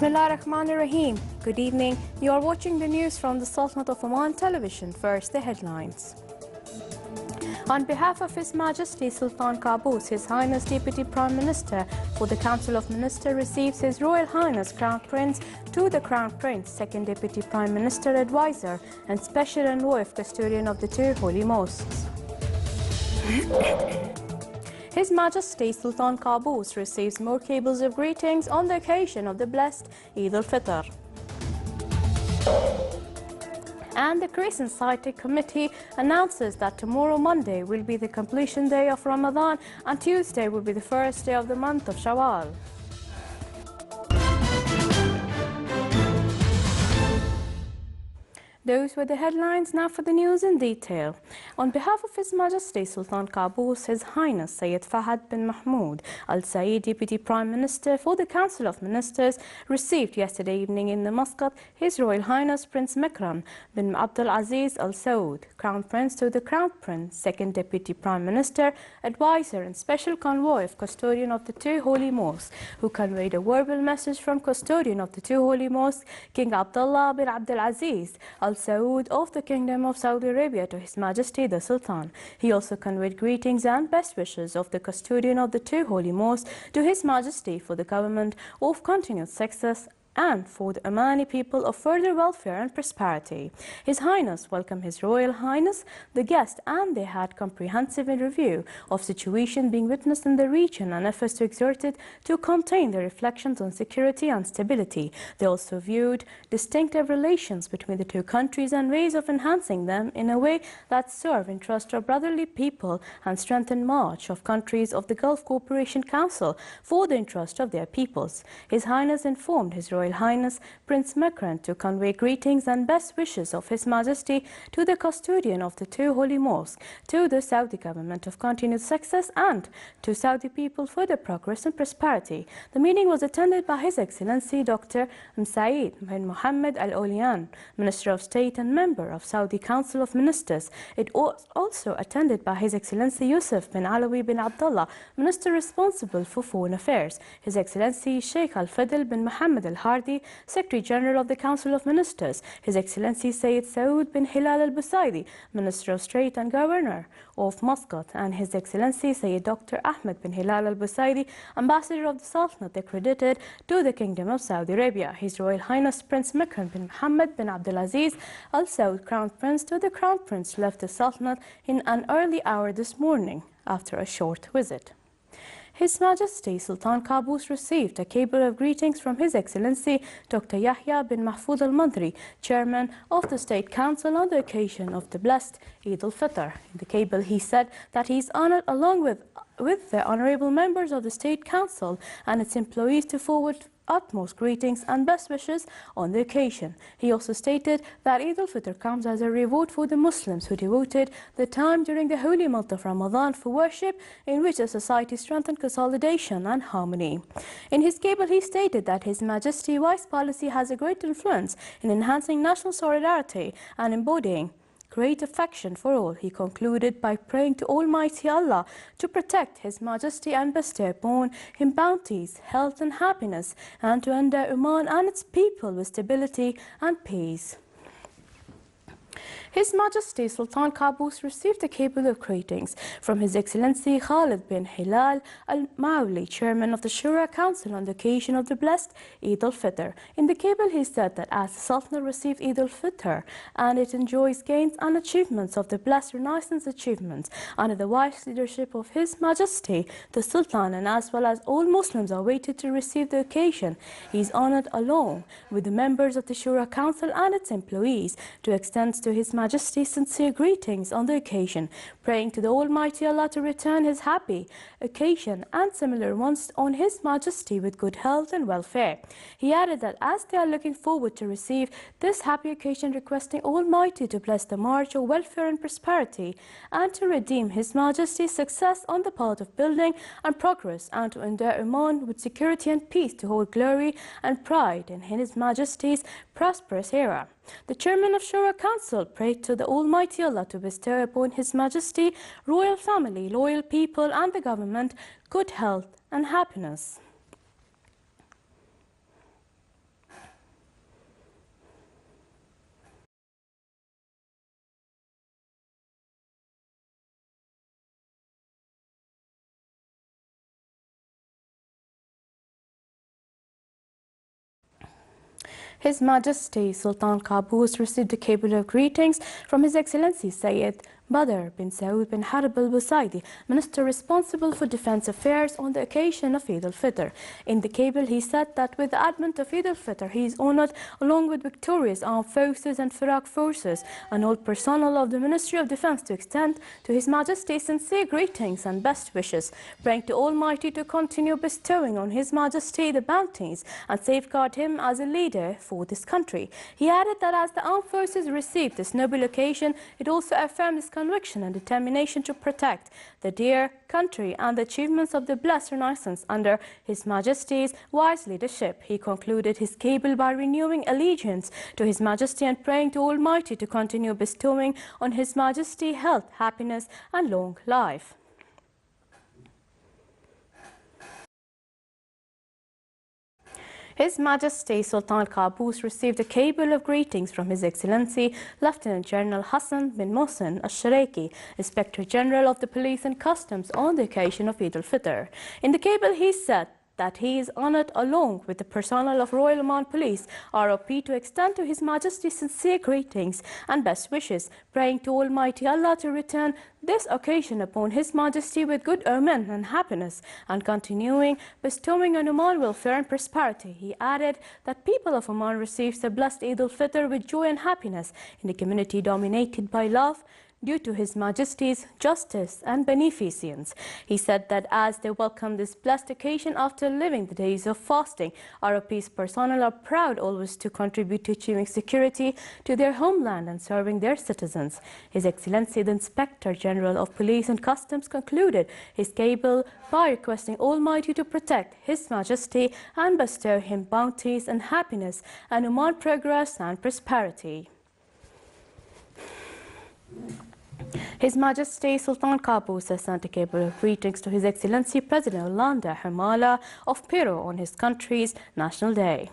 Bismillah ar-Rahman ar-Rahim. Good evening. You are watching the news from the Sultanate of Oman television. First, the headlines. On behalf of His Majesty Sultan Qaboos, His Highness Deputy Prime Minister for the Council of Ministers receives His Royal Highness Crown Prince to the Crown Prince, Second Deputy Prime Minister Advisor and Special Envoy Custodian of the two Holy Mosques. His Majesty Sultan Qaboos receives more cables of greetings on the occasion of the blessed Eid al-Fitr. And the Crescent Society Committee announces that tomorrow, Monday, will be the completion day of Ramadan and Tuesday will be the first day of the month of Shawwal. Those were the headlines. Now for the news in detail. On behalf of His Majesty Sultan Qaboos, His Highness Sayyid Fahad bin Mahmoud Al Saeed, Deputy Prime Minister for the Council of Ministers, received yesterday evening in the Muscat His Royal Highness Prince Mekram bin Abdul Aziz Al Saud, Crown Prince to the Crown Prince, Second Deputy Prime Minister, Advisor and Special Convoy of Custodian of the two Holy Mosques, who conveyed a verbal message from Custodian of the two Holy Mosques, King Abdullah bin Abdul Aziz Al Saud of the Kingdom of Saudi Arabia to His Majesty the Sultan. He also conveyed greetings and best wishes of the Custodian of the two Holy Mosques to His Majesty for the government of continued success and for the Omani people of further welfare and prosperity. His Highness welcomed His Royal Highness, the guest, and they had comprehensive review of situation being witnessed in the region and efforts to exert it to contain the reflections on security and stability. They also viewed distinctive relations between the two countries and ways of enhancing them in a way that serve interest of brotherly people and strengthen march of countries of the Gulf Cooperation Council for the interest of their peoples. His Highness informed His Royal Highness Prince Mekran to convey greetings and best wishes of His Majesty to the Custodian of the two Holy Mosques, to the Saudi government of continued success, and to Saudi people for their progress and prosperity. The meeting was attended by His Excellency Dr. Saeed bin Mohammed Al Olian, Minister of State and member of Saudi Council of Ministers. It was also attended by His Excellency Yusuf bin Alawi bin Abdullah, Minister responsible for Foreign Affairs, His Excellency Sheikh Al-Fadl bin Mohammed Al Hardi, Secretary General of the Council of Ministers, His Excellency Sayyid Saud bin Hilal Al-Busaidi, Minister of State and Governor of Muscat, and His Excellency Sayyid Dr. Ahmed bin Hilal Al-Busaidi, Ambassador of the Sultanate accredited to the Kingdom of Saudi Arabia. His Royal Highness Prince Mekram bin Mohammed bin Abdul Aziz Al Saud, Crown Prince to the Crown Prince, left the Sultanate in an early hour this morning after a short visit. His Majesty Sultan Qaboos received a cable of greetings from His Excellency Dr. Yahya bin Mahfoud Al-Mandri, Chairman of the State Council, on the occasion of the blessed Eid al-Fitr. In the cable, he said that he is honored along with the honorable members of the State Council and its employees to forward utmost greetings and best wishes on the occasion. He also stated that Eid al-Fitr comes as a reward for the Muslims who devoted the time during the holy month of Ramadan for worship, in which the society strengthened consolidation and harmony. In his cable, he stated that His Majesty's wise policy has a great influence in enhancing national solidarity and embodying great affection for all. He concluded by praying to Almighty Allah to protect His Majesty and bestow upon him bounties, health and happiness, and to endow Oman and its people with stability and peace. His Majesty Sultan Qaboos received a cable of greetings from His Excellency Khalid bin Hilal Al-Mawli, Chairman of the Shura Council, on the occasion of the blessed Eid al-Fitr. In the cable, he said that as the Sultanate received Eid al-Fitr and it enjoys gains and achievements of the blessed Renaissance achievements under the wise leadership of His Majesty the Sultan, and as well as all Muslims are waited to receive the occasion, he is honored along with the members of the Shura Council and its employees to extend to His Majesty sincere greetings on the occasion, praying to the Almighty Allah to return His happy occasion and similar ones on His Majesty with good health and welfare. He added that as they are looking forward to receive this happy occasion, requesting Almighty to bless the march of welfare and prosperity and to redeem His Majesty's success on the path of building and progress, and to endow Oman with security and peace to hold glory and pride in His Majesty's prosperous era. The Chairman of Shura Council prayed to the Almighty Allah to bestow upon His Majesty, royal family, loyal people and the government good health and happiness. His Majesty Sultan Qaboos received a cable of greetings from His Excellency Sayyid Badr bin Saud bin Harb al-Busaidi, Minister responsible for Defence Affairs, on the occasion of Eid al-Fitr. In the cable, he said that with the advent of Eid al-Fitr, he is honoured along with victorious armed forces and Iraq forces and all personnel of the Ministry of Defence to extend to His Majesty sincere greetings and best wishes, praying to Almighty to continue bestowing on His Majesty the bounties and safeguard him as a leader for this country. He added that as the armed forces received this noble occasion, it also affirmed his conviction and determination to protect the dear country and the achievements of the blessed Renaissance under His Majesty's wise leadership. He concluded his cable by renewing allegiance to His Majesty and praying to Almighty to continue bestowing on His Majesty health, happiness and long life. His Majesty Sultan Qaboos received a cable of greetings from His Excellency Lieutenant General Hassan bin Mohsen al-Sharaki, Inspector General of the Police and Customs, on the occasion of Eid al-Fitr. In the cable, he said that he is honoured along with the personnel of Royal Oman Police ROP to extend to His Majesty sincere greetings and best wishes, praying to Almighty Allah to return this occasion upon His Majesty with good omen and happiness, and continuing bestowing on Oman welfare and prosperity. He added that people of Oman receive the blessed Eid al-Fitr with joy and happiness in a community dominated by love, due to His Majesty's justice and beneficence. He said that as they welcome this blessed occasion after living the days of fasting, ROP's personnel are proud always to contribute to achieving security to their homeland and serving their citizens. His Excellency the Inspector General of Police and Customs concluded his cable by requesting Almighty to protect His Majesty and bestow him bounties and happiness and Oman progress and prosperity. His Majesty Sultan Qaboos has sent a cable of greetings to His Excellency President Hollande Hermala of Peru on his country's National Day.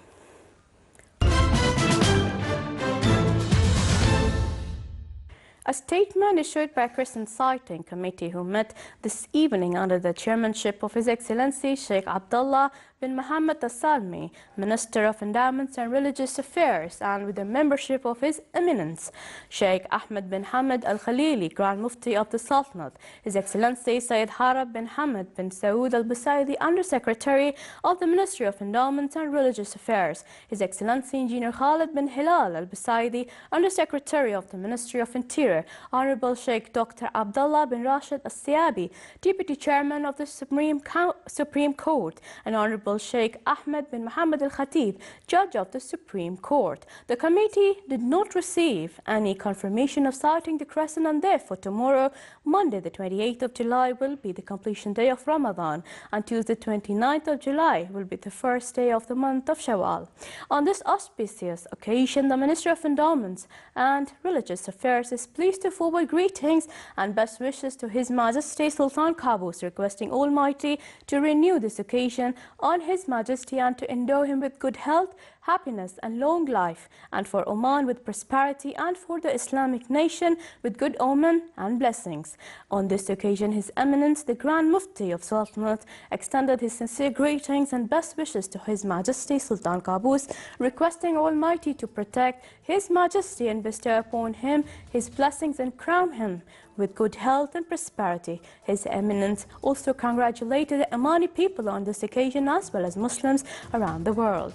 A statement issued by a Christian Sighting Committee who met this evening under the chairmanship of His Excellency Sheikh Abdullah bin Mohammed Al-Salmi, Minister of Endowments and Religious Affairs, and with the membership of His Eminence Sheikh Ahmed bin Hamad Al-Khalili, Grand Mufti of the Sultanate, His Excellency Sayyid Harab bin Hamad bin Saud Al-Busaidi, Under Secretary of the Ministry of Endowments and Religious Affairs, His Excellency Engineer Khalid bin Hilal Al-Busaidi, Under Secretary of the Ministry of Interior, Honorable Sheikh Dr. Abdullah bin Rashid Al-Siabi, Deputy Chairman of the Supreme Court, and Honorable Sheikh Ahmed bin Mohammed Al-Khatib, Judge of the Supreme Court. The committee did not receive any confirmation of sighting the crescent, and therefore tomorrow, Monday the 28th of July, will be the completion day of Ramadan, and Tuesday 29th of July will be the first day of the month of Shawwal. On this auspicious occasion, the Ministry of Endowments and Religious Affairs is pleased to forward greetings and best wishes to His Majesty Sultan Qaboos, requesting Almighty to renew this occasion on His Majesty and to endow him with good health, happiness and long life, and for Oman with prosperity, and for the Islamic nation with good omen and blessings. On this occasion, His Eminence the Grand Mufti of Sultanate extended his sincere greetings and best wishes to His Majesty Sultan Qaboos, requesting Almighty to protect His Majesty and bestow upon him His blessings and crown him with good health and prosperity. His Eminence also congratulated the Omani people on this occasion, as well as Muslims around the world.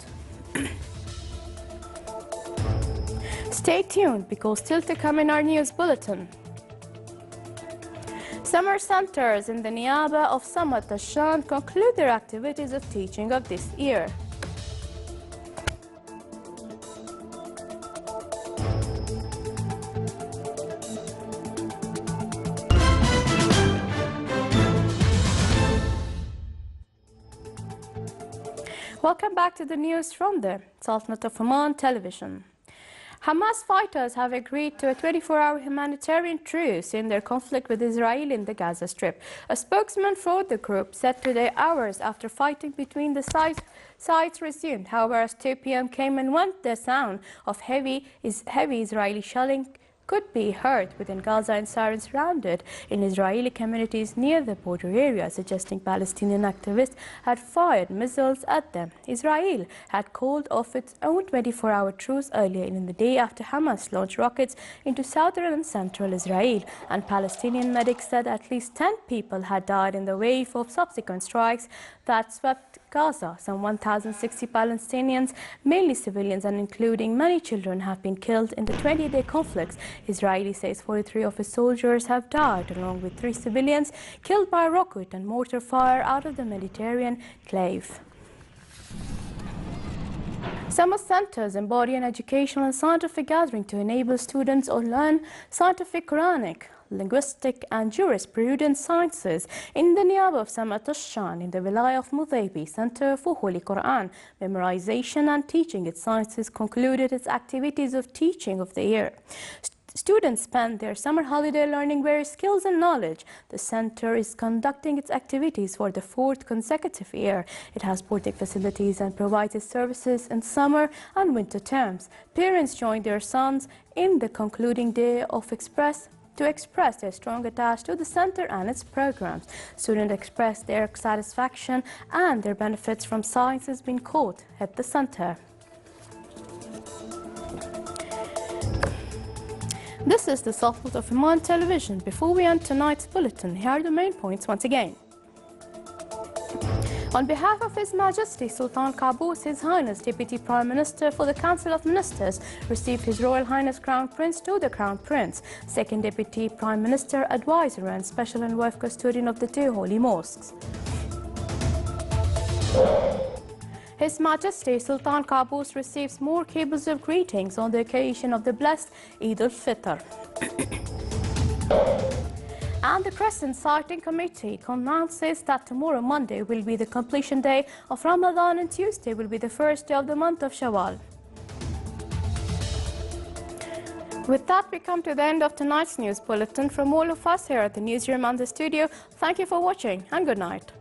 Stay tuned, because still to come in our news bulletin. Summer centers in the Niaba of Samat al-Shan conclude their activities of teaching of this year. Welcome back to the news from the Sultanate of Oman television. Hamas fighters have agreed to a 24-hour humanitarian truce in their conflict with Israel in the Gaza Strip. A spokesman for the group said today, hours after fighting between the sides resumed. However, as 2 p.m. came and went, the sound of heavy Israeli shelling could be heard within Gaza and sirens surrounded in Israeli communities near the border area, suggesting Palestinian activists had fired missiles at them. Israel had called off its own 24-hour truce earlier in the day after Hamas launched rockets into southern and central Israel, and Palestinian medics said at least 10 people had died in the wave of subsequent strikes that swept Gaza. Some 1,060 Palestinians, mainly civilians and including many children, have been killed in the 20-day conflicts. Israel says 43 of its soldiers have died, along with 3 civilians killed by rocket and mortar fire out of the Mediterranean enclave. Summer centers embody an educational and scientific gathering to enable students to learn scientific, Quranic, linguistic and jurisprudence sciences in the Niaba of Samat al-Shan in the Wilaya of Mudaybi. Center for Holy Quran, Memorization and Teaching its Sciences concluded its activities of teaching of the year. Students spend their summer holiday learning various skills and knowledge. The center is conducting its activities for the 4th consecutive year. It has boarding facilities and provides its services in summer and winter terms. Parents join their sons in the concluding day to express their strong attachment to the center and its programs. Students express their satisfaction and their benefits from sciences being taught at the center. This is the Southport of Oman Television. Before we end tonight's bulletin, here are the main points once again. On behalf of His Majesty Sultan Qaboos, His Highness Deputy Prime Minister for the Council of Ministers received His Royal Highness Crown Prince to the Crown Prince, Second Deputy Prime Minister, Advisor and Special Envoy Custodian of the 2 Holy Mosques. His Majesty Sultan Qaboos receives more cables of greetings on the occasion of the blessed Eid al-Fitr. And the Crescent Sighting Committee announces that tomorrow, Monday, will be the completion day of Ramadan and Tuesday will be the first day of the month of Shawwal. With that, we come to the end of tonight's news bulletin. From all of us here at the newsroom and the studio, thank you for watching and good night.